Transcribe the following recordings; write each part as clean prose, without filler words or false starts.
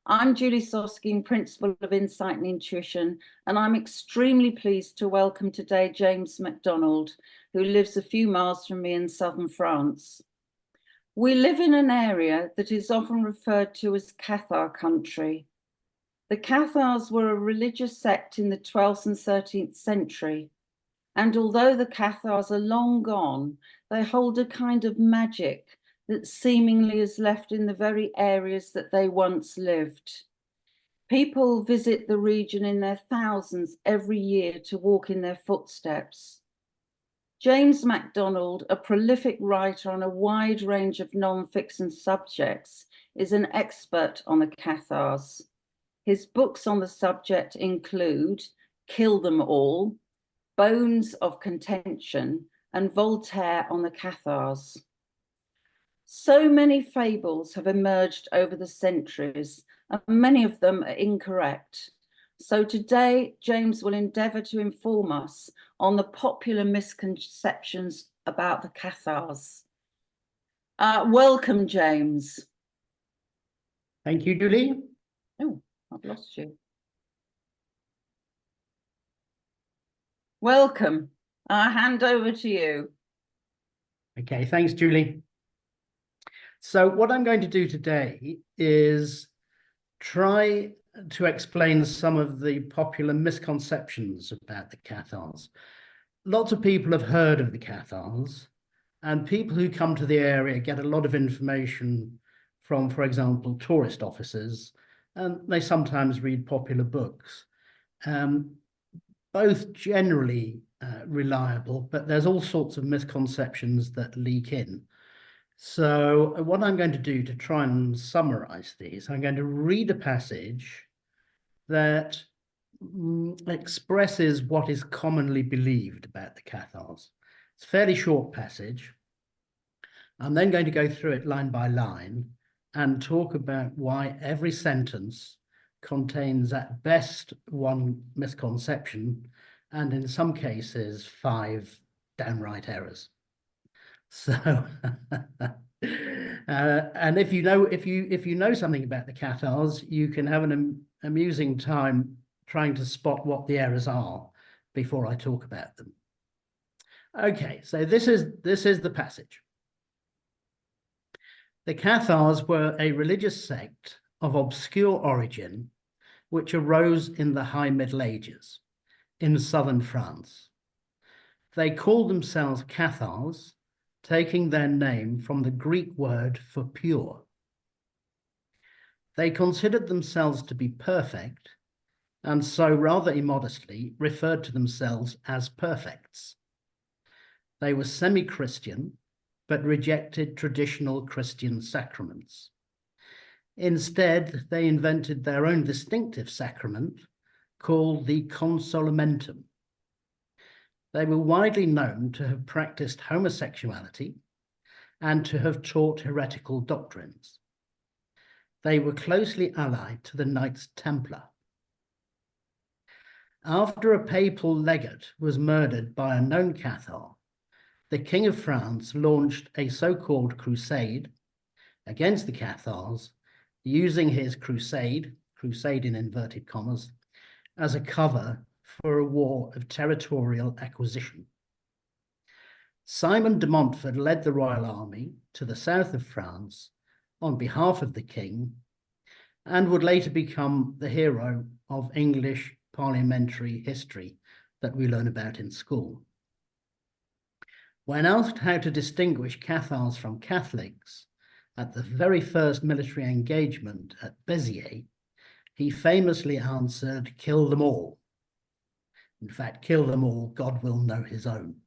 I'm Julie Soskin, Principal of Insight and Intuition, and I'm extremely pleased to welcome today James McDonald, who lives a few miles from me in southern France. We live in an area that is often referred to as Cathar country. The Cathars were a religious sect in the 12th and 13th century, and although the Cathars are long gone, they hold a kind of magic that seemingly is left in the very areas that they once lived. People visit the region in their thousands every year to walk in their footsteps. James MacDonald, a prolific writer on a wide range of non-fiction subjects, is an expert on the Cathars. His books on the subject include Kill Them All, Bones of Contention, and Voltaire on the Cathars. So many fables have emerged over the centuries, and many of them are incorrect. So today, James will endeavour to inform us on the popular misconceptions about the Cathars. Welcome, James. Thank you, Julie. Oh, I've lost you. Welcome. I'll hand over to you. Okay, thanks, Julie. So what I'm going to do today is try to explain some of the popular misconceptions about the Cathars. Lots of people have heard of the Cathars, and people who come to the area get a lot of information from, for example, tourist officers, and they sometimes read popular books. Both generally reliable, but there's all sorts of misconceptions that leak in. So what I'm going to do to try and summarize these, I'm going to read a passage that expresses what is commonly believed about the Cathars. It's a fairly short passage. I'm then going to go through it line by line and talk about why every sentence contains at best one misconception, and in some cases 5 downright errors. So, and if you know something about the Cathars, you can have an amusing time trying to spot what the errors are before I talk about them. Okay, so this is the passage. The Cathars were a religious sect of obscure origin, which arose in the High Middle Ages in southern France. They called themselves Cathars, taking their name from the Greek word for pure. They considered themselves to be perfect, and so rather immodestly referred to themselves as perfects. They were semi-Christian, but rejected traditional Christian sacraments. Instead, they invented their own distinctive sacrament called the consolamentum. They were widely known to have practiced homosexuality and to have taught heretical doctrines. They were closely allied to the Knights Templar. After a papal legate was murdered by a known Cathar, the King of France launched a so-called crusade against the Cathars, using his crusade in inverted commas, as a cover for a war of territorial acquisition. Simon de Montfort led the royal army to the south of France on behalf of the king, and would later become the hero of English parliamentary history that we learn about in school. When asked how to distinguish Cathars from Catholics at the very first military engagement at Béziers, he famously answered, "Kill them all." In fact, kill them all, God will know his own.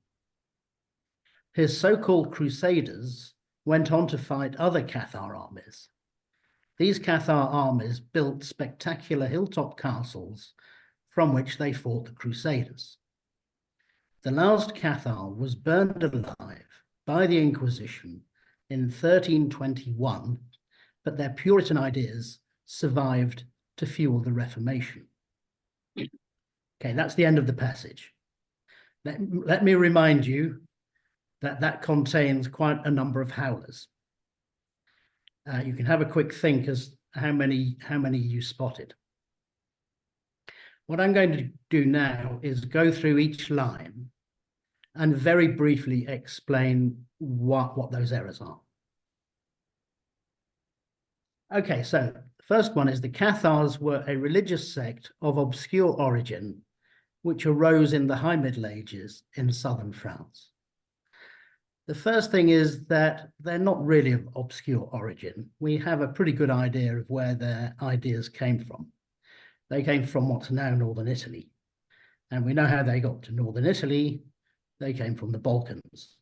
His so-called crusaders went on to fight other Cathar armies. These Cathar armies built spectacular hilltop castles from which they fought the crusaders. The last Cathar was burned alive by the Inquisition in 1321, but their Puritan ideas survived to fuel the Reformation. Okay, that's the end of the passage. Let me remind you that that contains quite a number of howlers. You can have a quick think as how many you spotted. What I'm going to do now is go through each line and very briefly explain what those errors are. Okay, so the first one is the Cathars were a religious sect of obscure origin, which arose in the High Middle Ages in southern France. The first thing is that they're not really of obscure origin. We have a pretty good idea of where their ideas came from. They came from what's now northern Italy. And we know how they got to northern Italy. They came from the Balkans.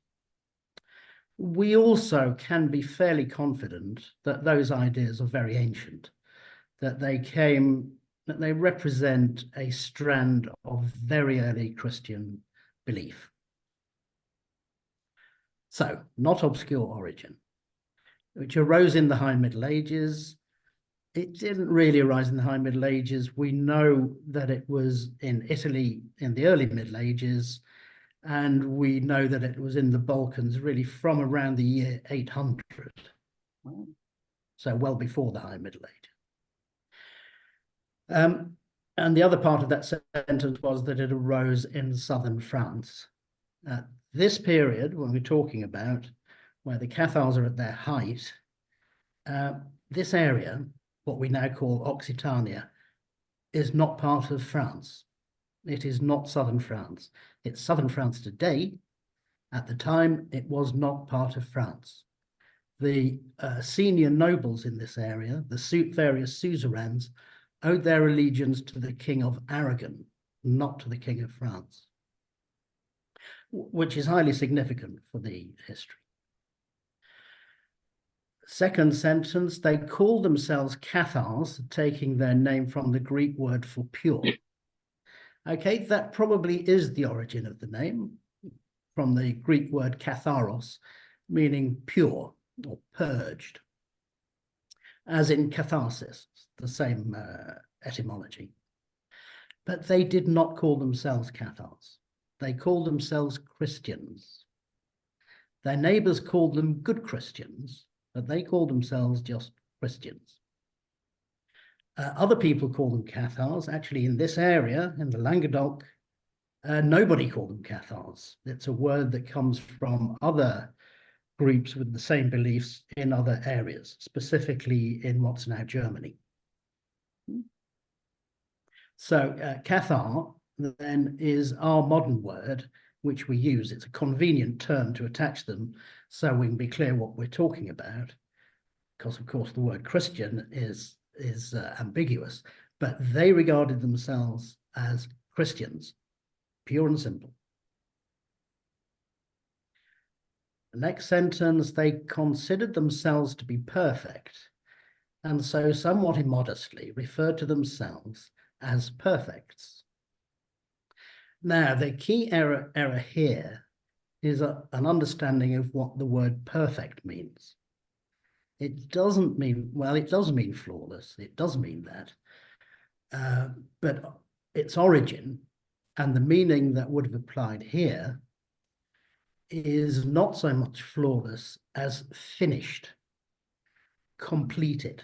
We also can be fairly confident that those ideas are very ancient, that they represent a strand of very early Christian belief. So, not obscure origin, which arose in the High Middle Ages. It didn't really arise in the High Middle Ages. We know that it was in Italy in the early Middle Ages, and we know that it was in the Balkans really from around the year 800. So well before the High Middle Ages. And the other part of that sentence was that it arose in southern France. This period, when we're talking about where the Cathars are at their height, this area, what we now call Occitania, is not part of France. It is not southern France. It's southern France today. At the time, it was not part of France. The senior nobles in this area, the various suzerains, owed their allegiance to the King of Aragon, not to the King of France, which is highly significant for the history. Second sentence, they call themselves Cathars, taking their name from the Greek word for pure. Okay, that probably is the origin of the name, from the Greek word katharos, meaning pure or purged, as in catharsis, the same etymology. But they did not call themselves Cathars. They called themselves Christians. Their neighbors called them good Christians, but they called themselves just Christians. Other people call them Cathars. Actually, in this area, in the Languedoc, nobody called them Cathars. It's a word that comes from other groups with the same beliefs in other areas, specifically in what's now Germany. So Cathar then is our modern word, which we use. It's a convenient term to attach them so we can be clear what we're talking about, because of course the word Christian is ambiguous, but they regarded themselves as Christians, pure and simple. The next sentence, they considered themselves to be perfect, and so somewhat immodestly referred to themselves as perfects. Now, the key error here is an understanding of what the word perfect means. It doesn't mean, well, it does mean flawless. It does mean that. But its origin and the meaning that would have applied here is not so much flawless as finished, completed.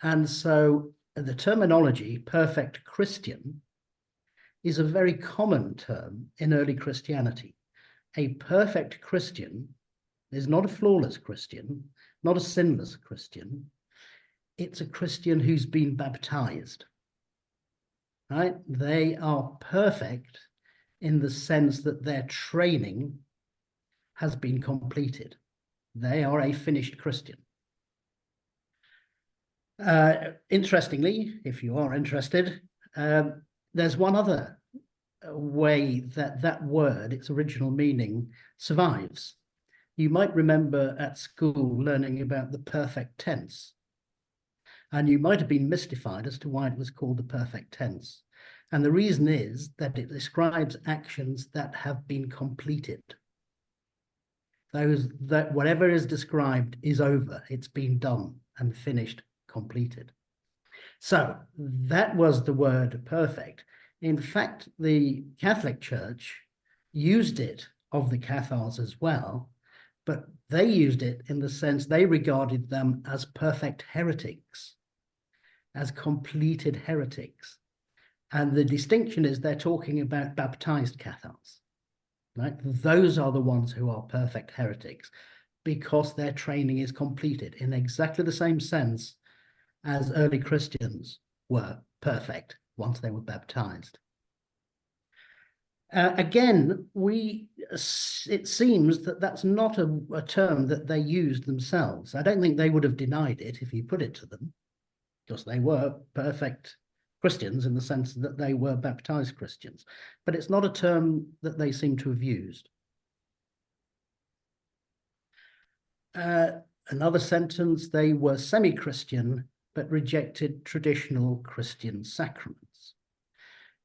And so the terminology perfect Christian is a very common term in early Christianity. A perfect Christian is not a flawless Christian, not a sinless Christian. It's a Christian who's been baptized, right? They are perfect in the sense that their training has been completed. They are a finished Christian. Interestingly, if you are interested, there's one other way that that word, its original meaning, survives. You might remember at school learning about the perfect tense, and you might have been mystified as to why it was called the perfect tense. And the reason is that it describes actions that have been completed. That whatever is described is over, it's been done and finished, completed. So that was the word perfect. In fact, the Catholic Church used it of the Cathars as well, but they used it in the sense they regarded them as perfect heretics, as completed heretics. And the distinction is they're talking about baptized Cathars, right? Those are the ones who are perfect heretics because their training is completed in exactly the same sense as early Christians were perfect once they were baptized. Again, it seems that that's not a term that they used themselves. I don't think they would have denied it if you put it to them, because they were perfect Christians in the sense that they were baptized Christians. But it's not a term that they seem to have used. Another sentence, they were semi-Christian, but rejected traditional Christian sacraments.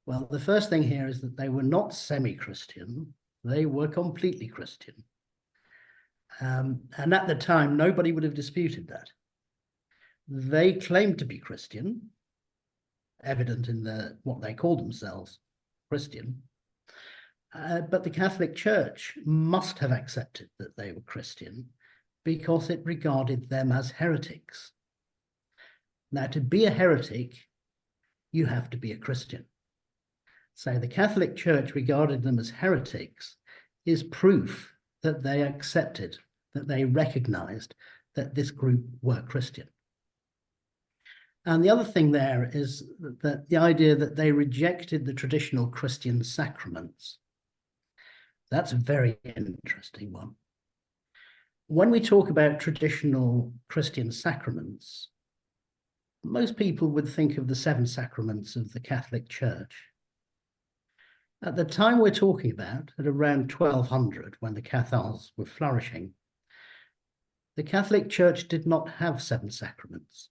Well, the first thing here is that they were not semi-Christian, they were completely Christian. And at the time, nobody would have disputed that. They claimed to be Christian, evident in what they called themselves, Christian. But the Catholic Church must have accepted that they were Christian because it regarded them as heretics. Now, to be a heretic, you have to be a Christian. So the Catholic Church regarded them as heretics is proof that they accepted, that they recognized that this group were Christian. And the other thing there is that the idea that they rejected the traditional Christian sacraments. That's a very interesting one. When we talk about traditional Christian sacraments, most people would think of the 7 sacraments of the Catholic Church. At the time we're talking about, at around 1200, when the Cathars were flourishing, the Catholic Church did not have 7 sacraments.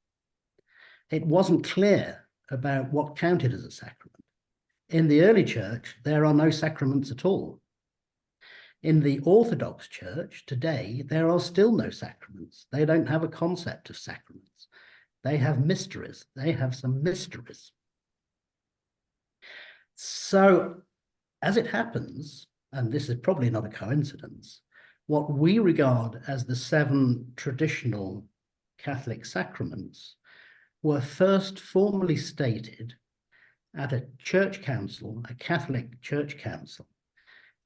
It wasn't clear about what counted as a sacrament. In the early church, there are no sacraments at all. In the Orthodox Church today, there are still no sacraments. They don't have a concept of sacraments. They have mysteries. They have some mysteries. So, as it happens, and this is probably not a coincidence, what we regard as the 7 traditional Catholic sacraments were first formally stated at a church council, a Catholic church council,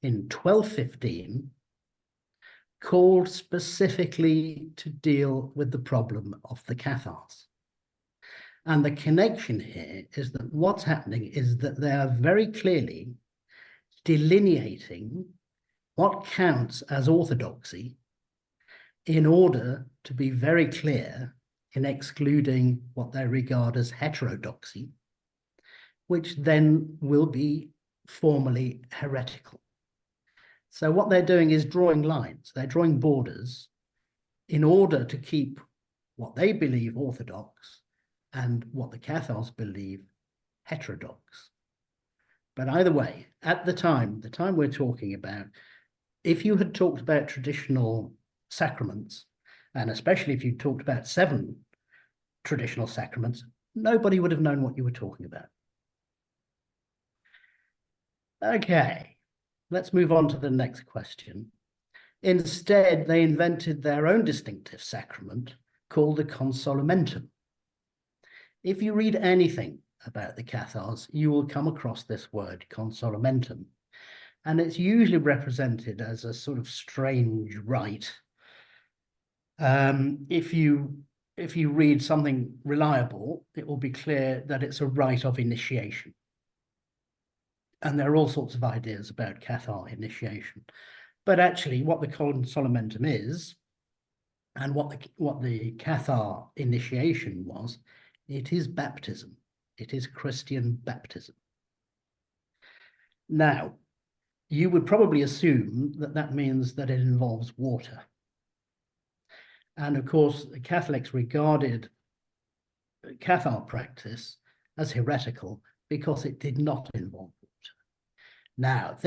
in 1215, called specifically to deal with the problem of the Cathars. And the connection here is that what's happening is that they are very clearly delineating what counts as orthodoxy in order to be very clear in excluding what they regard as heterodoxy, which then will be formally heretical. So what they're doing is drawing lines. They're drawing borders in order to keep what they believe orthodox and what the Cathars believe heterodox. But either way, at the time we're talking about, if you had talked about traditional sacraments, and especially if you talked about 7 traditional sacraments, nobody would have known what you were talking about. Okay, let's move on to the next question. Instead, they invented their own distinctive sacrament called the consolamentum. If you read anything about the Cathars, you will come across this word, consolamentum, and it's usually represented as a sort of strange rite. If you read something reliable, it will be clear that it's a rite of initiation. And there are all sorts of ideas about Cathar initiation. But actually, what the consolamentum is, and what the Cathar initiation was, it is baptism. It is Christian baptism. Now, you would probably assume that that means that it involves water. And of course, the Catholics regarded Cathar practice as heretical because it did not involve water. Now,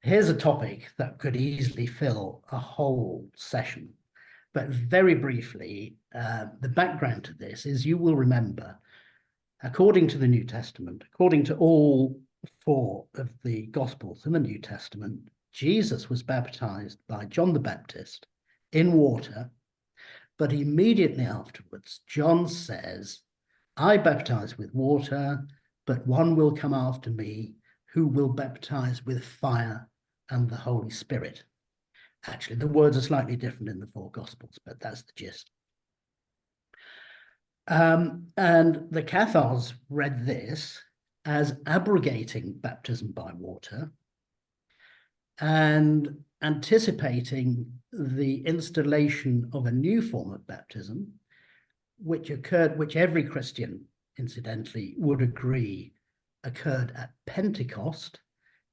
here's a topic that could easily fill a whole session. But very briefly, the background to this is, you will remember, according to the New Testament, according to all 4 of the Gospels in the New Testament, Jesus was baptized by John the Baptist in water, but immediately afterwards, John says, I baptize with water, but one will come after me who will baptize with fire and the Holy Spirit. Actually, the words are slightly different in the four Gospels, but that's the gist. And the Cathars read this as abrogating baptism by water and anticipating the installation of a new form of baptism, which every Christian, incidentally, would agree occurred at Pentecost,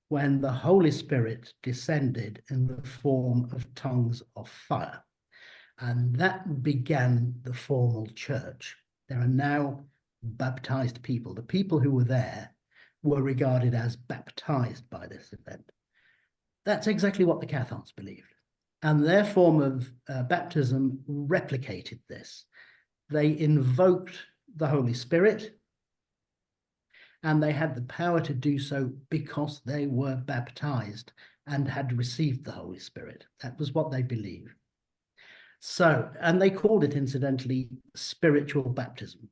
when the Holy Spirit descended in the form of tongues of fire. And that began the formal church. There are now baptized people. The people who were there were regarded as baptized by this event. That's exactly what the Cathars believed. And their form of baptism replicated this. They invoked the Holy Spirit, and they had the power to do so because they were baptized and had received the Holy Spirit. That was what they believed. So, and they called it, incidentally, spiritual baptism.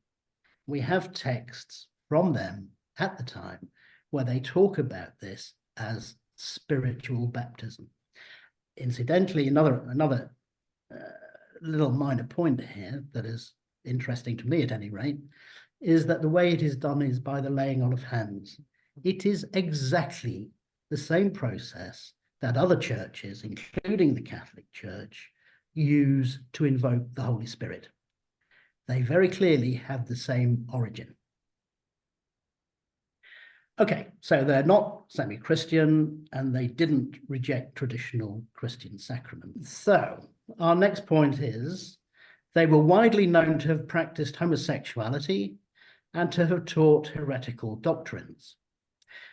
We have texts from them at the time where they talk about this as spiritual baptism. Incidentally, another little minor point here that is interesting to me at any rate, is that the way it is done is by the laying on of hands. It is exactly the same process that other churches, including the Catholic Church, use to invoke the Holy Spirit. They very clearly have the same origin. Okay, so they're not semi-Christian and they didn't reject traditional Christian sacraments. So our next point is they were widely known to have practiced homosexuality and to have taught heretical doctrines.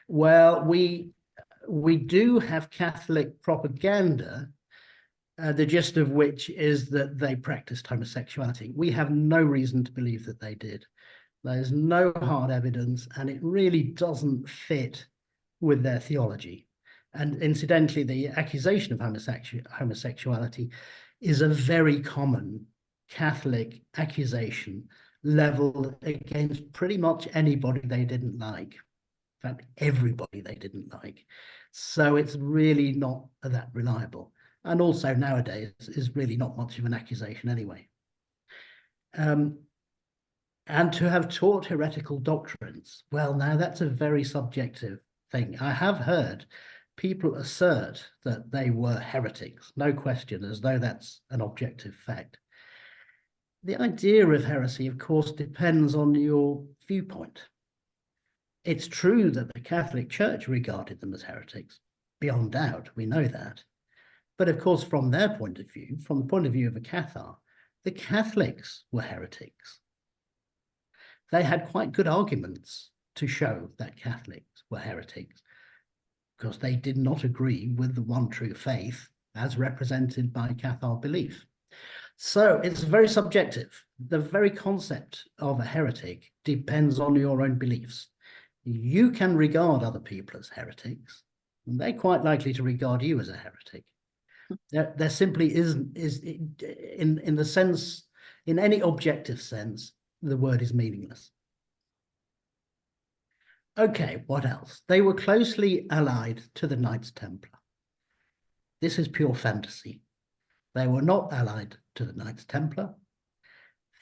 Well, we do have Catholic propaganda, the gist of which is that they practiced homosexuality. We have no reason to believe that they did. There's no hard evidence, and it really doesn't fit with their theology. And incidentally, the accusation of homosexuality is a very common Catholic accusation leveled against pretty much anybody they didn't like. In fact, everybody they didn't like. So it's really not that reliable. And also nowadays is really not much of an accusation anyway. And to have taught heretical doctrines, well, now that's a very subjective thing. I have heard people assert that they were heretics, no question, as though that's an objective fact. The idea of heresy, of course, depends on your viewpoint. It's true that the Catholic Church regarded them as heretics, beyond doubt, we know that. But of course, from their point of view, from the point of view of a Cathar, the Catholics were heretics. They had quite good arguments to show that Catholics were heretics, because they did not agree with the one true faith as represented by Cathar belief. So it's very subjective. The very concept of a heretic depends on your own beliefs. You can regard other people as heretics, and they're quite likely to regard you as a heretic. There simply isn't, in the sense, in any objective sense, the word is meaningless. Okay, what else? They were closely allied to the Knights Templar. This is pure fantasy. They were not allied to the Knights Templar.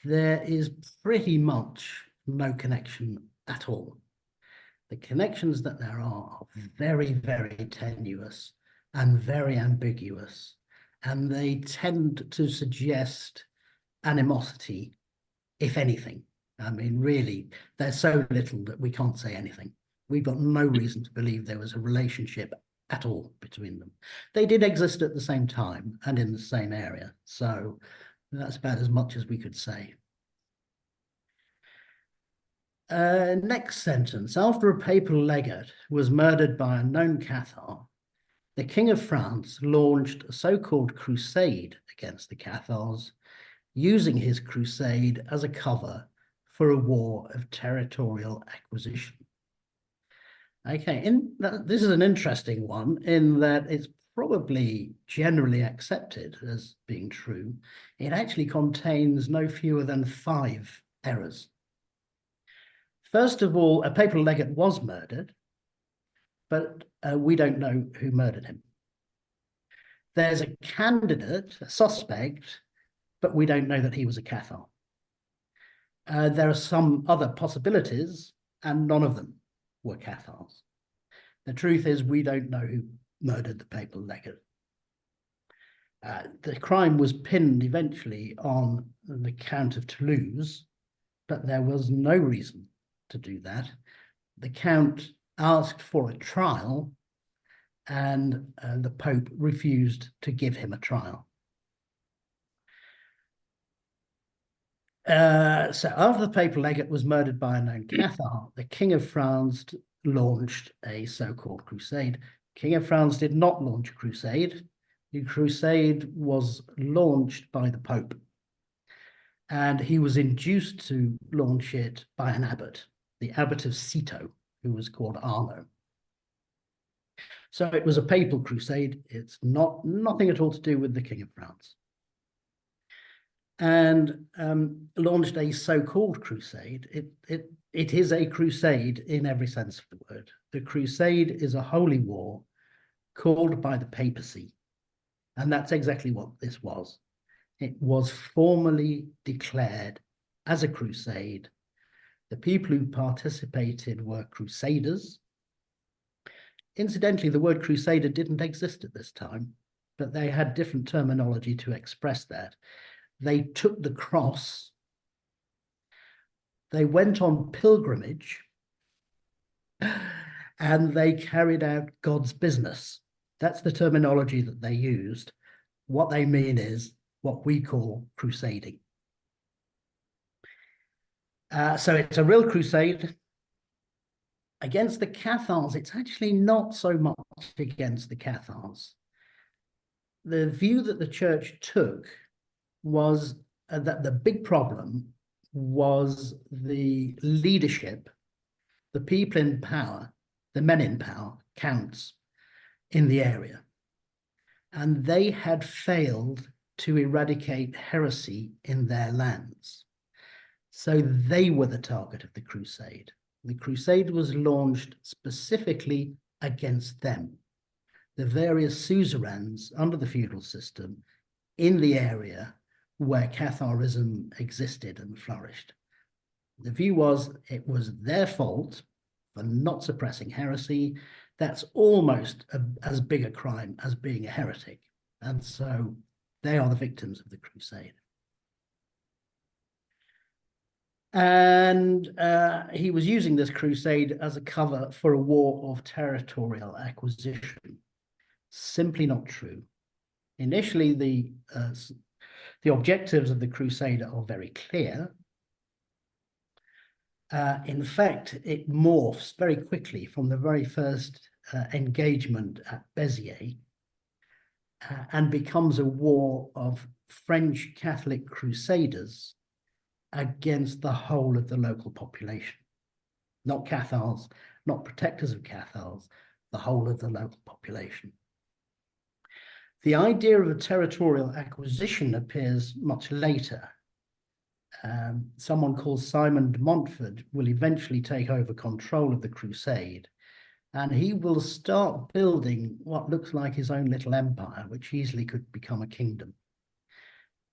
There is pretty much no connection at all. The connections that there are very, very tenuous and very ambiguous, and they tend to suggest animosity, if anything. I mean, really, there's so little that we can't say anything. We've got no reason to believe there was a relationship at all between them. They did exist at the same time and in the same area, so that's about as much as we could say. Next sentence. After a papal legate was murdered by a known Cathar, the King of France launched a so-called crusade against the Cathars, using his crusade as a cover for a war of territorial acquisition. Okay, this is an interesting one in that it's probably generally accepted as being true, it actually contains no fewer than 5 errors. First of all, a papal legate was murdered, but we don't know who murdered him. There's a candidate, a suspect, but we don't know that he was a Cathar. There are some other possibilities, and none of them were Cathars. The truth is, we don't know who murdered the papal legate. The crime was pinned eventually on the Count of Toulouse, but there was no reason to do that. The Count asked for a trial, and the Pope refused to give him a trial. So after the papal legate was murdered by a known Cathar, the King of France launched a so-called crusade. King of France did not launch a crusade. The crusade was launched by the Pope, and he was induced to launch it by an abbot, the abbot of Citeaux, who was called Arnaud. So it was a papal crusade. It's nothing at all to do with the King of France. And launched a so-called crusade. It is a crusade in every sense of the word. The crusade is a holy war called by the papacy. And that's exactly what this was. It was formally declared as a crusade. The people who participated were crusaders. Incidentally, the word crusader didn't exist at this time, but they had different terminology to express that. They took the cross, they went on pilgrimage, and they carried out God's business. That's the terminology that they used. What they mean is what we call crusading. So it's a real crusade. Against the Cathars, it's actually not so much against the Cathars. The view that the church took was that the big problem was the leadership, the people in power, the men in power, counts in the area. And they had failed to eradicate heresy in their lands. So they were the target of the crusade. The crusade was launched specifically against them, the various suzerains under the feudal system in the area where Catharism existed and flourished. The view was it was their fault for not suppressing heresy. That's almost as big a crime as being a heretic. And so they are the victims of the crusade. And he was using this crusade as a cover for a war of territorial acquisition. Simply not true. Initially, the objectives of the crusade are very clear. In fact, it morphs very quickly from the very first engagement at Béziers and becomes a war of French Catholic crusaders against the whole of the local population. Not Cathars, not protectors of Cathars, the whole of the local population. The idea of a territorial acquisition appears much later. Someone called Simon de Montfort will eventually take over control of the crusade, and he will start building what looks like his own little empire, which easily could become a kingdom.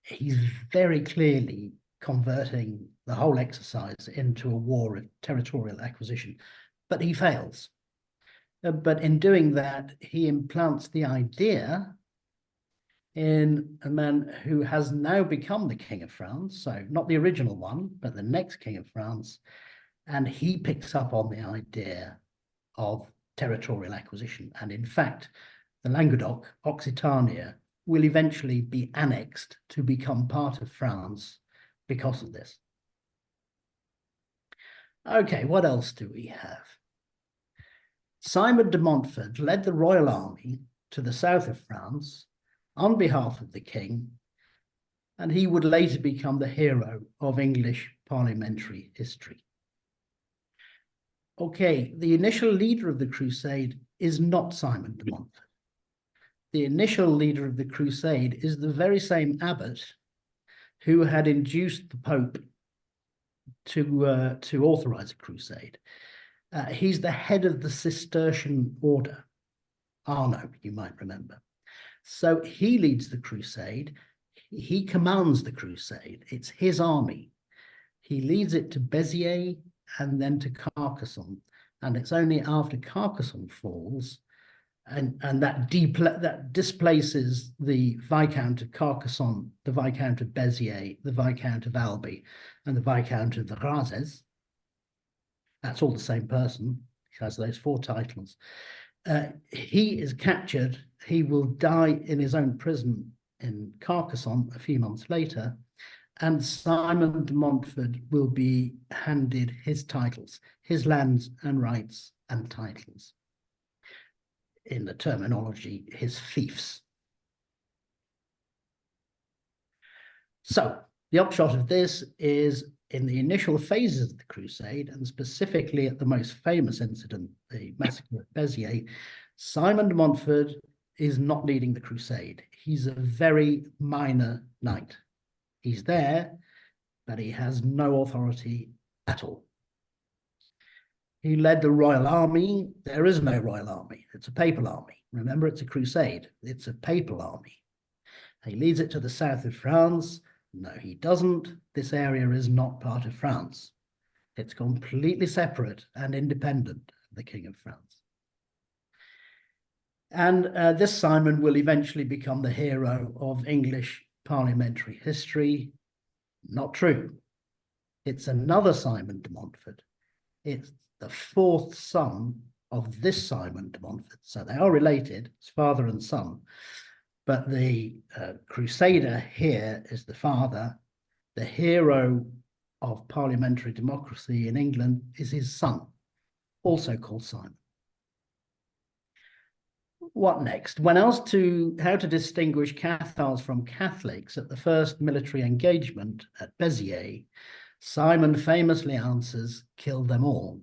He's very clearly converting the whole exercise into a war of territorial acquisition, but he fails. But in doing that, he implants the idea in a man who has now become the King of France, so not the original one, but the next King of France, and he picks up on the idea of territorial acquisition. And in fact, the Languedoc, Occitania, will eventually be annexed to become part of France because of this. Okay, what else do we have? Simon de Montfort led the royal army to the south of France on behalf of the king, and he would later become the hero of English parliamentary history. Okay, the initial leader of the crusade is not Simon de Montfort. the initial leader of the crusade is the very same abbot who had induced the Pope to authorize a crusade. He's the head of the Cistercian order, Arno, you might remember. So he leads the crusade. He commands the crusade. It's his army. He leads it to Béziers and then to Carcassonne. And it's only after Carcassonne falls and that displaces the Viscount of Carcassonne, the Viscount of Béziers, the Viscount of Albi, and the Viscount of the Razes. That's all the same person. He has those 4 titles. He is captured. He will die in his own prison in Carcassonne a few months later, and Simon de Montfort will be handed his titles, his lands and rights and titles. In the terminology, his fiefs. So the upshot of this is, in the initial phases of the crusade, and specifically at the most famous incident, the massacre at Béziers, Simon de Montfort is not leading the crusade. He's a very minor knight. He's there, but he has no authority at all. He led the royal army. There is no royal army. It's a papal army. Remember, it's a crusade. It's a papal army. He leads it to the south of France. No, he doesn't. This area is not part of France. It's completely separate and independent of the King of France. And this Simon will eventually become the hero of English parliamentary history. Not true. It's another Simon de Montfort. It's the 4th son of this Simon de Montfort. So they are related, it's father and son. But the crusader here is the father. The hero of parliamentary democracy in England is his son, also called Simon. What next? When asked how to distinguish Cathars from Catholics at the first military engagement at Béziers, Simon famously answers, "Kill them all."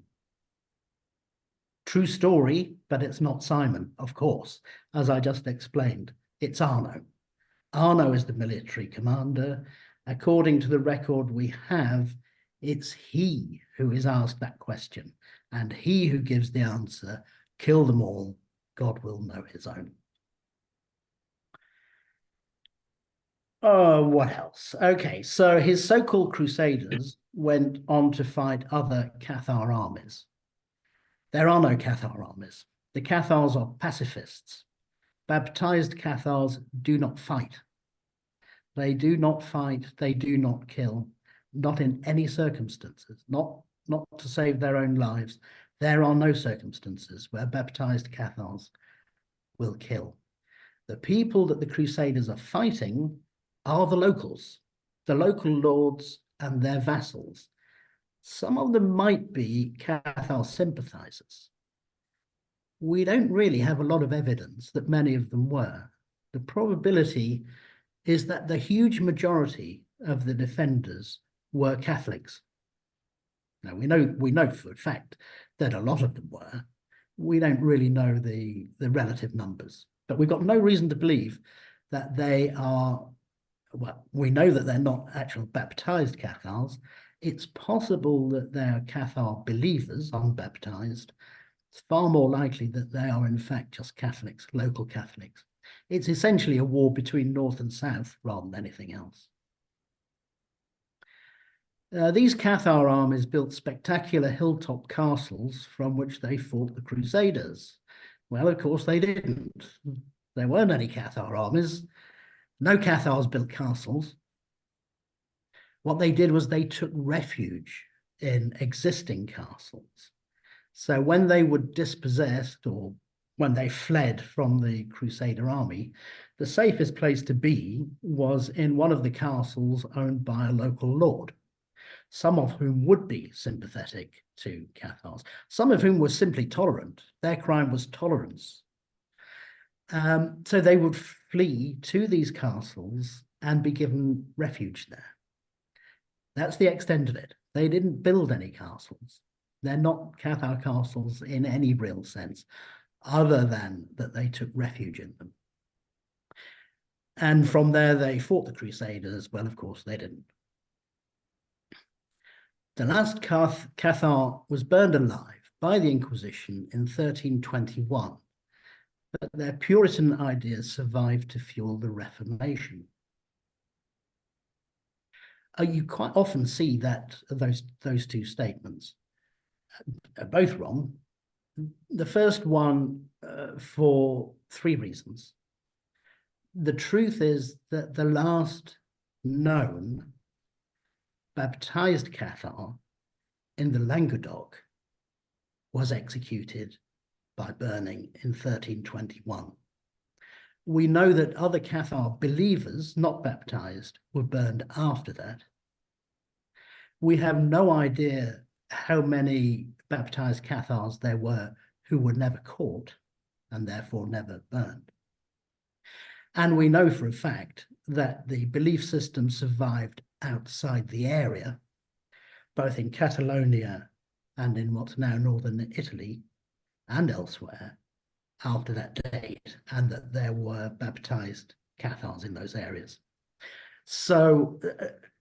True story, but it's not Simon, of course, as I just explained. It's Arno. Arno is the military commander. According to the record we have, it's he who is asked that question, and he who gives the answer, "Kill them all, God will know his own." Oh, what else? Okay, so his so-called crusaders went on to fight other Cathar armies. There are no Cathar armies. The Cathars are pacifists. Baptized Cathars do not fight. They do not fight, they do not kill, not in any circumstances, not to save their own lives. There are no circumstances where baptized Cathars will kill. The people that the Crusaders are fighting are the locals, the local lords and their vassals. Some of them might be Cathar sympathizers. We don't really have a lot of evidence that many of them were. The probability is that the huge majority of the defenders were Catholics. Now, we know for a fact that a lot of them were. We don't really know the relative numbers, but we've got no reason to believe that they are, well, we know that they're not actual baptized Cathars. It's possible that they're Cathar believers, unbaptized. It's far more likely that they are in fact just Catholics, local Catholics. It's essentially a war between North and South rather than anything else. These Cathar armies built spectacular hilltop castles from which they fought the Crusaders. Well, of course they didn't. There weren't any Cathar armies. No Cathars built castles. What they did was they took refuge in existing castles. So when they were dispossessed or when they fled from the Crusader army, the safest place to be was in one of the castles owned by a local lord, some of whom would be sympathetic to Cathars, some of whom were simply tolerant. Their crime was tolerance. So they would flee to these castles and be given refuge there. That's the extent of it. They didn't build any castles. They're not Cathar castles in any real sense, other than that they took refuge in them. And from there, they fought the Crusaders. Well, of course, they didn't. The last Cathar was burned alive by the Inquisition in 1321, but their Puritan ideas survived to fuel the Reformation. You quite often see that those two statements are both wrong. The first one for three reasons. The truth is that the last known baptized Cathar in the Languedoc was executed by burning in 1321. We know that other Cathar believers, not baptized, were burned after that. We have no idea how many baptized Cathars there were who were never caught and therefore never burned. And we know for a fact that the belief system survived outside the area, both in Catalonia and in what's now northern Italy and elsewhere after that date, and that there were baptized Cathars in those areas. So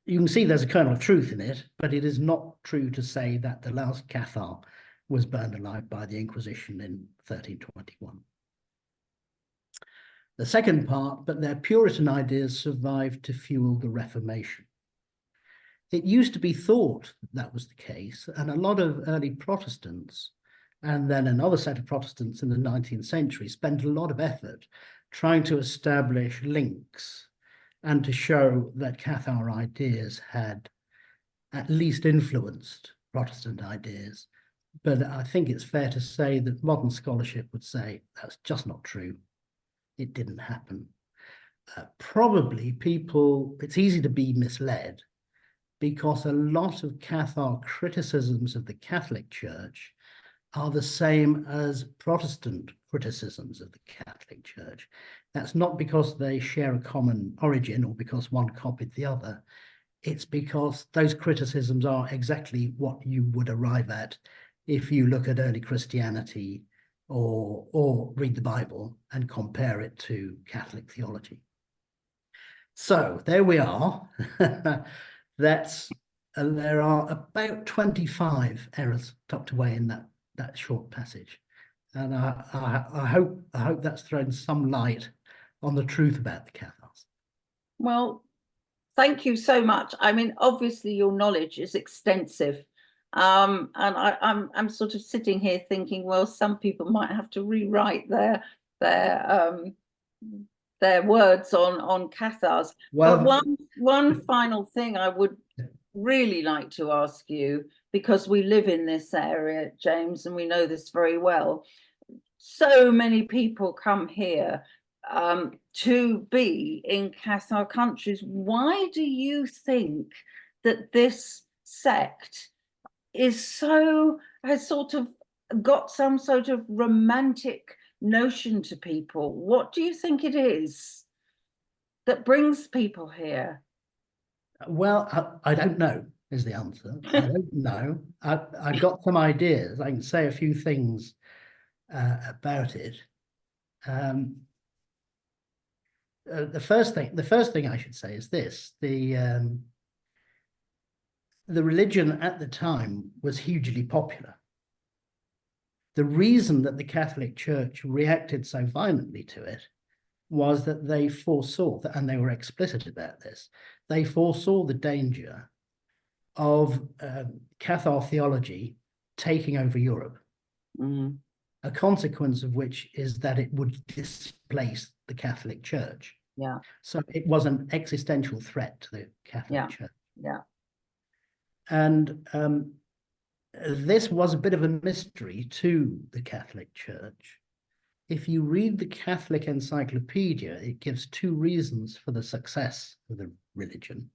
you can see there's a kernel of truth in it, but it is not true to say that the last Cathar was burned alive by the Inquisition in 1321. The second part, but their Puritan ideas survived to fuel the Reformation. It used to be thought that was the case, and a lot of early Protestants, and then another set of Protestants in the 19th century, spent a lot of effort trying to establish links and to show that Cathar ideas had at least influenced Protestant ideas. But I think it's fair to say that modern scholarship would say that's just not true. It didn't happen. Probably it's easy to be misled because a lot of Cathar criticisms of the Catholic Church are the same as Protestant criticisms of the Catholic Church. That's not because they share a common origin or because one copied the other. It's because those criticisms are exactly what you would arrive at if you look at early Christianity or read the Bible and compare it to Catholic theology. So there we are. There are about 25 errors tucked away in that short passage, and I hope that's thrown some light on the truth about the Cathars. Well, thank you so much. I mean, obviously your knowledge is extensive. And I'm sort of sitting here thinking, well, some people might have to rewrite their words on Cathars. Well, but one final thing I would really like to ask you, because we live in this area, James, and we know this very well. So many people come here to be in Cathar countries. Why do you think that this sect has sort of got some sort of romantic notion to people? What do you think it is that brings people here? Well, I don't know is the answer. I don't know. I've got some ideas. I can say a few things about it. The first thing I should say is this: the religion at the time was hugely popular. The reason that the Catholic Church reacted so violently to it was that they foresaw, and they were explicit about this, they foresaw the danger of Cathar theology taking over Europe. Mm. A consequence of which is that it would displace the Catholic Church. Yeah. So it was an existential threat to the Catholic Church. Yeah. And this was a bit of a mystery to the Catholic Church. If you read the Catholic Encyclopedia, it gives two reasons for the success of the religion.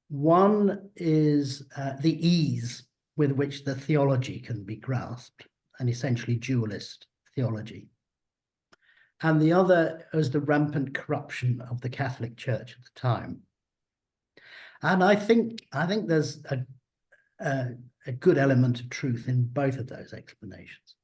One is the ease with which the theology can be grasped, an essentially dualist theology. And the other is the rampant corruption of the Catholic Church at the time. And I think there's a good element of truth in both of those explanations.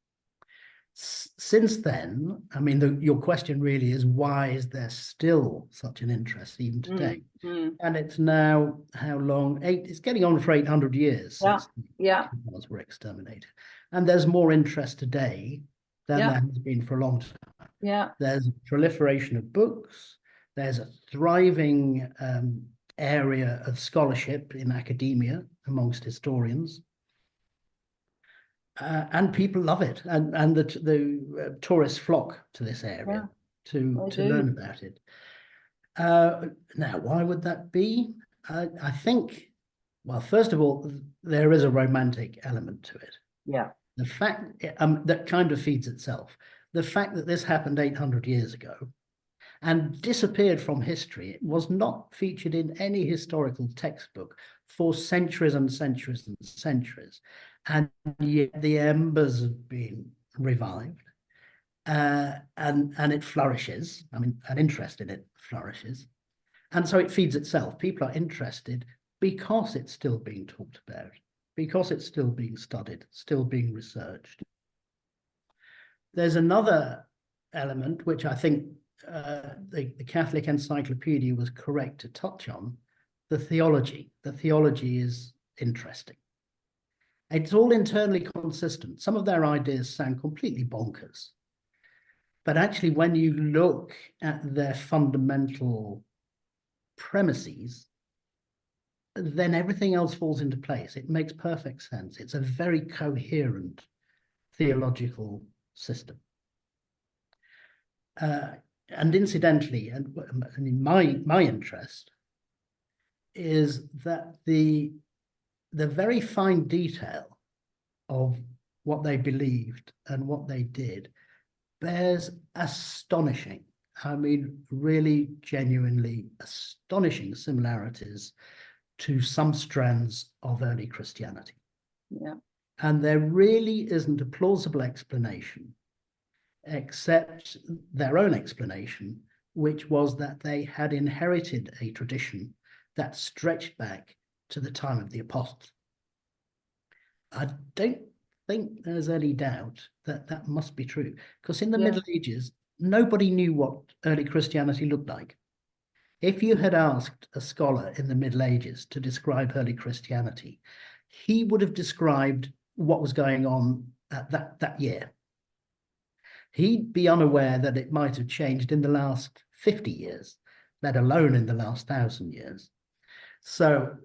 Since then, I mean, your question really is, why is there still such an interest even today? And it's now, how long? It's getting on for 800 years since the Cathars were exterminated. And there's more interest today than there has been for a long time. There's a proliferation of books. There's a thriving area of scholarship in academia amongst historians. And people love it, and the tourists flock to this area to learn about it. Now, why would that be? I think, well, first of all, there is a romantic element to it. The fact that kind of feeds itself. The fact that this happened 800 years ago and disappeared from history, it was not featured in any historical textbook for centuries and centuries and centuries. And yet the embers have been revived, and it flourishes. I mean, an interest in it flourishes. And so it feeds itself. People are interested because it's still being talked about, because it's still being studied, still being researched. There's another element which I think the Catholic Encyclopedia was correct to touch on, the theology. The theology is interesting. It's all internally consistent. Some of their ideas sound completely bonkers. But actually, when you look at their fundamental premises, then everything else falls into place. It makes perfect sense. It's a very coherent theological system. And incidentally, and I mean, my interest is that the very fine detail of what they believed and what they did bears astonishing, I mean, really genuinely astonishing similarities to some strands of early Christianity. And there really isn't a plausible explanation except their own explanation, which was that they had inherited a tradition that stretched back to the time of the apostles. I don't think there's any doubt that that must be true, because in the Middle Ages, nobody knew what early Christianity looked like. If you had asked a scholar in the Middle Ages to describe early Christianity, he would have described what was going on at that year. He'd be unaware that it might have changed in the last 50 years, let alone in the last 1,000 years. So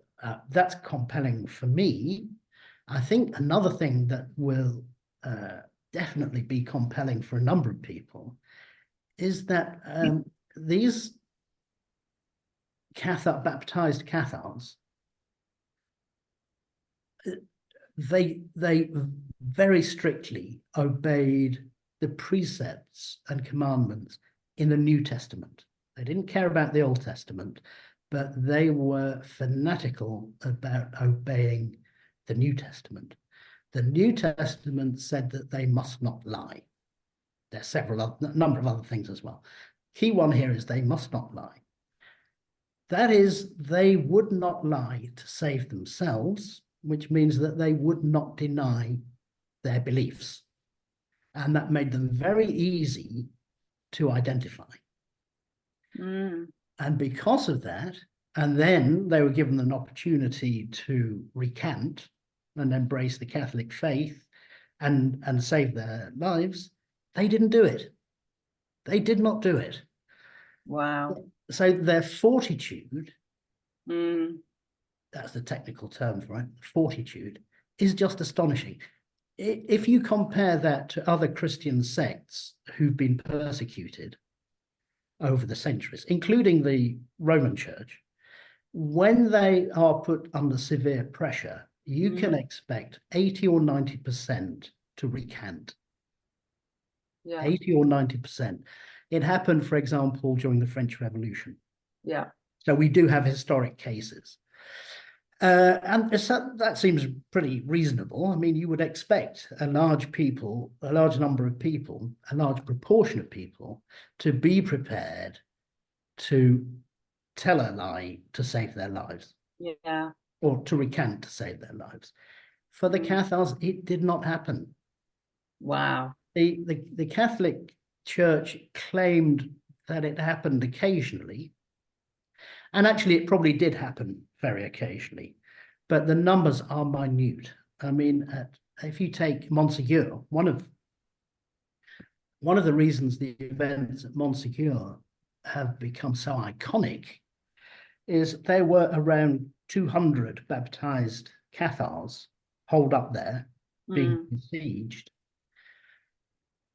that's compelling for me. I think another thing that will definitely be compelling for a number of people is that these baptized Cathars, they very strictly obeyed the precepts and commandments in the New Testament. They didn't care about the Old Testament, but they were fanatical about obeying the New Testament. The New Testament said that they must not lie. There's a number of other things as well. Key one here is they must not lie. That is, they would not lie to save themselves, which means that they would not deny their beliefs. And that made them very easy to identify. And because of that, and then they were given an opportunity to recant and embrace the Catholic faith and save their lives, they didn't do it. They did not do it. Wow. So their fortitude, that's the technical term for it, fortitude, is just astonishing. If you compare that to other Christian sects who've been persecuted over the centuries, including the Roman Church, when they are put under severe pressure, you can expect 80 or 90% to recant. 80 or 90%. It happened, for example, during the French Revolution. So we do have historic cases. And that seems pretty reasonable. I mean, you would expect a large number of people, a large proportion of people to be prepared to tell a lie to save their lives. Or to recant to save their lives. For the Cathars, it did not happen. Wow. The Catholic Church claimed that it happened occasionally, and actually it probably did happen very occasionally, but the numbers are minute. I mean, if you take Montségur, one of the reasons the events at Montségur have become so iconic is there were around 200 baptized Cathars holed up there, being besieged.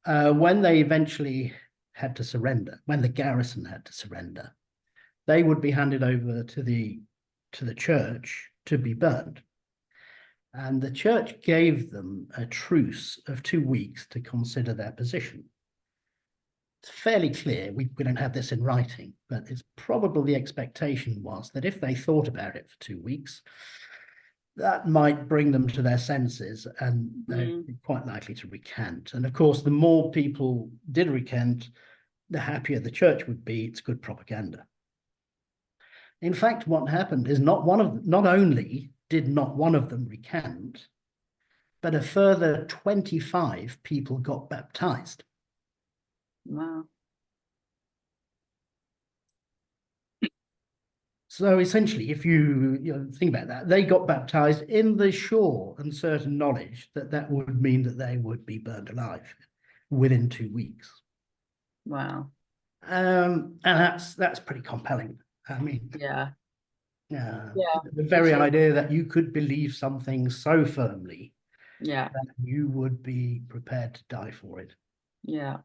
When they eventually had to surrender, when the garrison had to surrender, they would be handed over to the church to be burned. And the church gave them a truce of 2 weeks to consider their position. It's fairly clear, we don't have this in writing, but it's probably the expectation was that if they thought about it for 2 weeks, that might bring them to their senses and they'd be quite likely to recant. And of course, the more people did recant, the happier the church would be. It's good propaganda. In fact, what happened is not only did not one of them recant, but a further 25 people got baptized. Wow. So essentially, if you think about that, they got baptized in the sure and certain knowledge that that would mean that they would be burned alive within 2 weeks. Wow. And that's pretty compelling. I mean, Yeah. the very idea that you could believe something so firmly that you would be prepared to die for it. Yeah.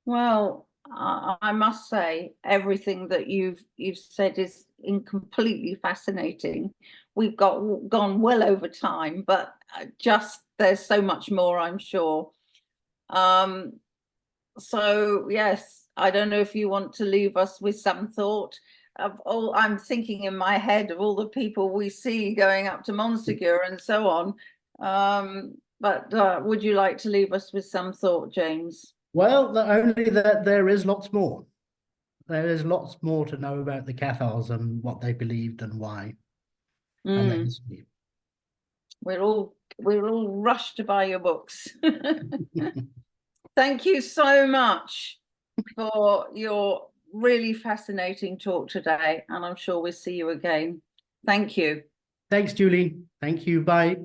Well, I must say everything that you've said is completely fascinating. We've gone well over time, but just there's so much more, I'm sure. So yes, I don't know if you want to leave us with some thought of all. I'm thinking in my head of all the people we see going up to Montségur and so on. But would you like to leave us with some thought, James? Well, only that there is lots more. There is lots more to know about the Cathars and what they believed and why, and their history. We're all rushed to buy your books. Thank you so much for your really fascinating talk today, and I'm sure we'll see you again. Thank you. Thanks, Julie. Thank you. Bye.